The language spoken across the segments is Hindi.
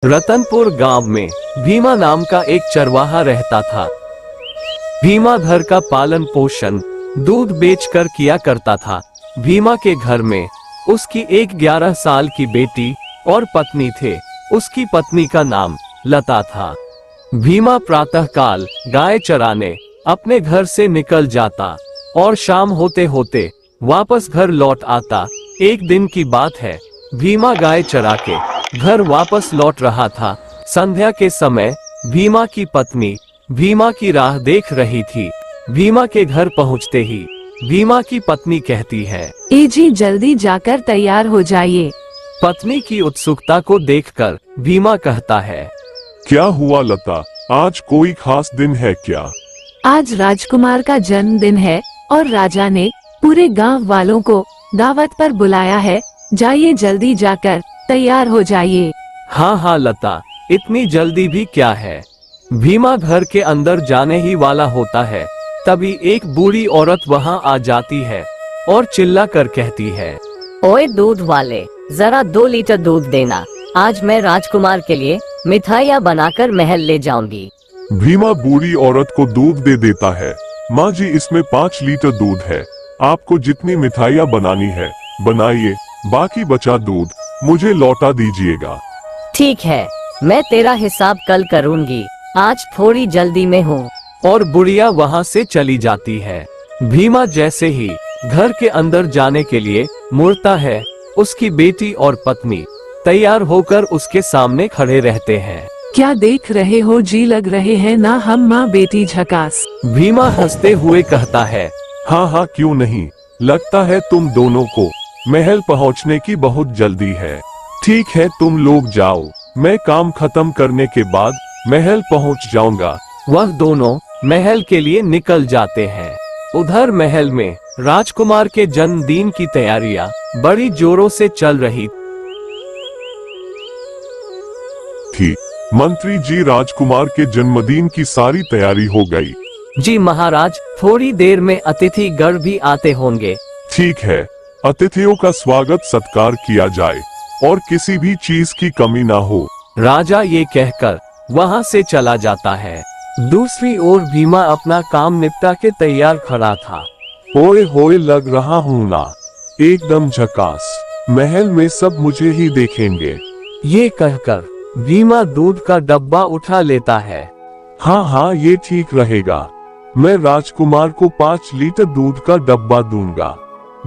रतनपुर गांव में भीमा नाम का एक चरवाहा रहता था। भीमा घर का पालन पोषण दूध बेचकर किया करता था। भीमा के घर में उसकी एक 11 साल की बेटी और पत्नी थे। उसकी पत्नी का नाम लता था। भीमा प्रातःकाल गाय चराने अपने घर से निकल जाता और शाम होते होते वापस घर लौट आता। एक दिन की बात है, भीमा गाय चरा के घर वापस लौट रहा था। संध्या के समय भीमा की पत्नी भीमा की राह देख रही थी। भीमा के घर पहुंचते ही भीमा की पत्नी कहती है, ए जी जल्दी जाकर तैयार हो जाइए। पत्नी की उत्सुकता को देखकर भीमा कहता है, क्या हुआ लता, आज कोई खास दिन है क्या? आज राजकुमार का जन्मदिन है और राजा ने पूरे गांव वालों को दावत पर बुलाया है। जाइए जल्दी जाकर तैयार हो जाइए। हाँ हाँ लता, इतनी जल्दी भी क्या है। भीमा घर के अंदर जाने ही वाला होता है, तभी एक बूढ़ी औरत वहाँ आ जाती है और चिल्ला कर कहती है, ओए दूध वाले, जरा 2 लीटर दूध देना। आज मैं राजकुमार के लिए मिठाइयाँ बनाकर महल ले जाऊंगी। भीमा बूढ़ी औरत को दूध दे देता है। माँ जी, इसमें 5 लीटर दूध है, आपको जितनी मिठाइयाँ बनानी है बनाइए, बाकी बचा दूध मुझे लौटा दीजिएगा। ठीक है, मैं तेरा हिसाब कल करूंगी, आज थोड़ी जल्दी में हूँ। और बुढ़िया वहाँ से चली जाती है। भीमा जैसे ही घर के अंदर जाने के लिए मुड़ता है, उसकी बेटी और पत्नी तैयार होकर उसके सामने खड़े रहते हैं। क्या देख रहे हो जी, लग रहे हैं ना हम माँ बेटी झकास। भीमा हंसते हुए कहता है, हाँ हाँ क्यों नहीं, लगता है तुम दोनों को महल पहुँचने की बहुत जल्दी है। ठीक है तुम लोग जाओ, मैं काम खत्म करने के बाद महल पहुँच जाऊंगा। वह दोनों महल के लिए निकल जाते हैं। उधर महल में राजकुमार के जन्मदिन की तैयारियां बड़ी जोरों से चल रही थी। मंत्री जी, राजकुमार के जन्मदिन की सारी तैयारी हो गई। जी महाराज, थोड़ी देर में अतिथि गण भी आते होंगे। ठीक है, अतिथियों का स्वागत सत्कार किया जाए और किसी भी चीज की कमी ना हो। राजा ये कहकर वहाँ से चला जाता है। दूसरी ओर भीमा अपना काम निपटा के तैयार खड़ा था। ओए होए, लग रहा हूँ ना एकदम झकास, महल में सब मुझे ही देखेंगे। ये कहकर भीमा दूध का डब्बा उठा लेता है। हाँ हाँ, ये ठीक रहेगा। मैं राजकुमार को 5 लीटर दूध का डब्बा दूंगा,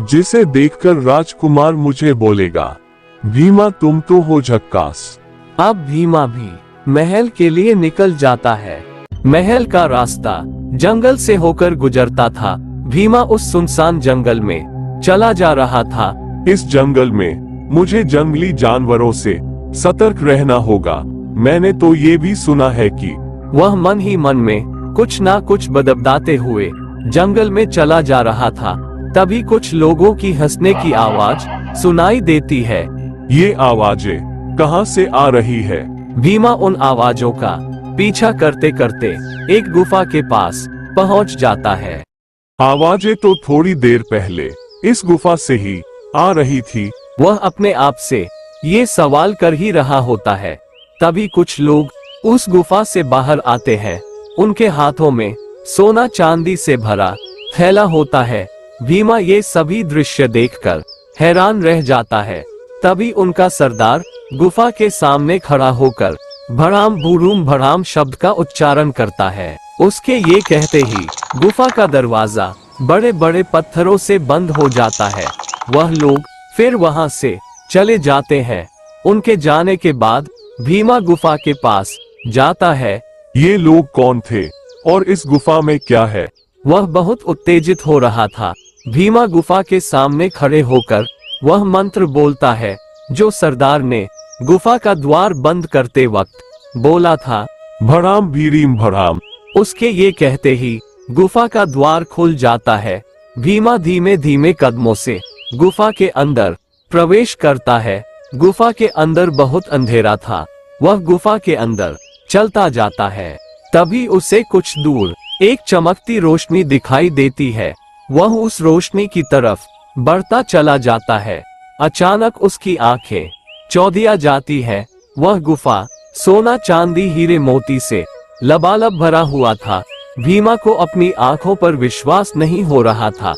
जिसे देखकर राजकुमार मुझे बोलेगा, भीमा तुम तो हो झक्कास। अब भीमा भी महल के लिए निकल जाता है। महल का रास्ता जंगल से होकर गुजरता था। भीमा उस सुनसान जंगल में चला जा रहा था। इस जंगल में मुझे जंगली जानवरों से सतर्क रहना होगा। मैंने तो ये भी सुना है कि वह मन ही मन में कुछ ना कुछ बदबदाते हुए जंगल में चला जा रहा था। तभी कुछ लोगों की हंसने की आवाज सुनाई देती है। ये आवाजें कहाँ से आ रही है? भीमा उन आवाजों का पीछा करते करते एक गुफा के पास पहुंच जाता है। आवाजें तो थोड़ी देर पहले इस गुफा से ही आ रही थी। वह अपने आप से ये सवाल कर ही रहा होता है। तभी कुछ लोग उस गुफा से बाहर आते हैं। उनके हाथों में सोना चांदी से भरा थैला होता है। भीमा ये सभी दृश्य देखकर हैरान रह जाता है। तभी उनका सरदार गुफा के सामने खड़ा होकर भड़ाम बूरूम भड़ाम शब्द का उच्चारण करता है। उसके ये कहते ही गुफा का दरवाजा बड़े बड़े पत्थरों से बंद हो जाता है। वह लोग फिर वहां से चले जाते हैं। उनके जाने के बाद भीमा गुफा के पास जाता है। ये लोग कौन थे और इस गुफा में क्या है? वह बहुत उत्तेजित हो रहा था। भीमा गुफा के सामने खड़े होकर वह मंत्र बोलता है जो सरदार ने गुफा का द्वार बंद करते वक्त बोला था, भड़ाम भीरीम भड़ाम। उसके ये कहते ही गुफा का द्वार खुल जाता है। भीमा धीमे धीमे कदमों से गुफा के अंदर प्रवेश करता है। गुफा के अंदर बहुत अंधेरा था। वह गुफा के अंदर चलता जाता है। तभी उसे कुछ दूर एक चमकती रोशनी दिखाई देती है। वह उस रोशनी की तरफ बढ़ता चला जाता है। अचानक उसकी आंखें चौधिया जाती है। वह गुफा सोना चांदी हीरे मोती से लबालब भरा हुआ था। भीमा को अपनी आंखों पर विश्वास नहीं हो रहा था।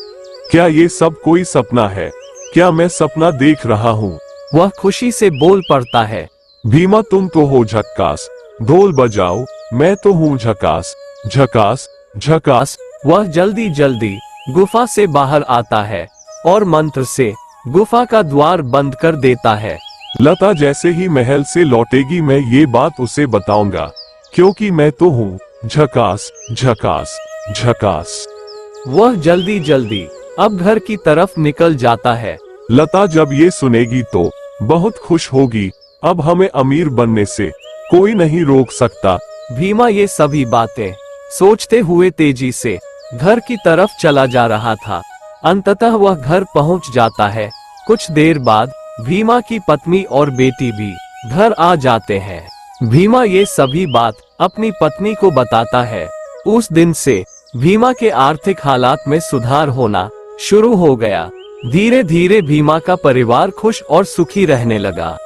क्या ये सब कोई सपना है? क्या मैं सपना देख रहा हूँ? वह खुशी से बोल पड़ता है। भीमा तुम तो हो झक्कास, ढोल बजाओ, मैं तो हूँ झकास, झकास, झकास। वह जल्दी जल्दी गुफा से बाहर आता है और मंत्र से गुफा का द्वार बंद कर देता है। लता जैसे ही महल से लौटेगी मैं ये बात उसे बताऊंगा, क्योंकि मैं तो हूँ झकास, झकास, झकास। वह जल्दी जल्दी अब घर की तरफ निकल जाता है। लता जब ये सुनेगी तो बहुत खुश होगी। अब हमें अमीर बनने से कोई नहीं रोक सकता। भीमा ये सभी बातें सोचते हुए तेजी से घर की तरफ चला जा रहा था। अंततः वह घर पहुंच जाता है। कुछ देर बाद भीमा की पत्नी और बेटी भी घर आ जाते हैं। भीमा ये सभी बात अपनी पत्नी को बताता है। उस दिन से भीमा के आर्थिक हालात में सुधार होना शुरू हो गया। धीरे धीरे भीमा का परिवार खुश और सुखी रहने लगा।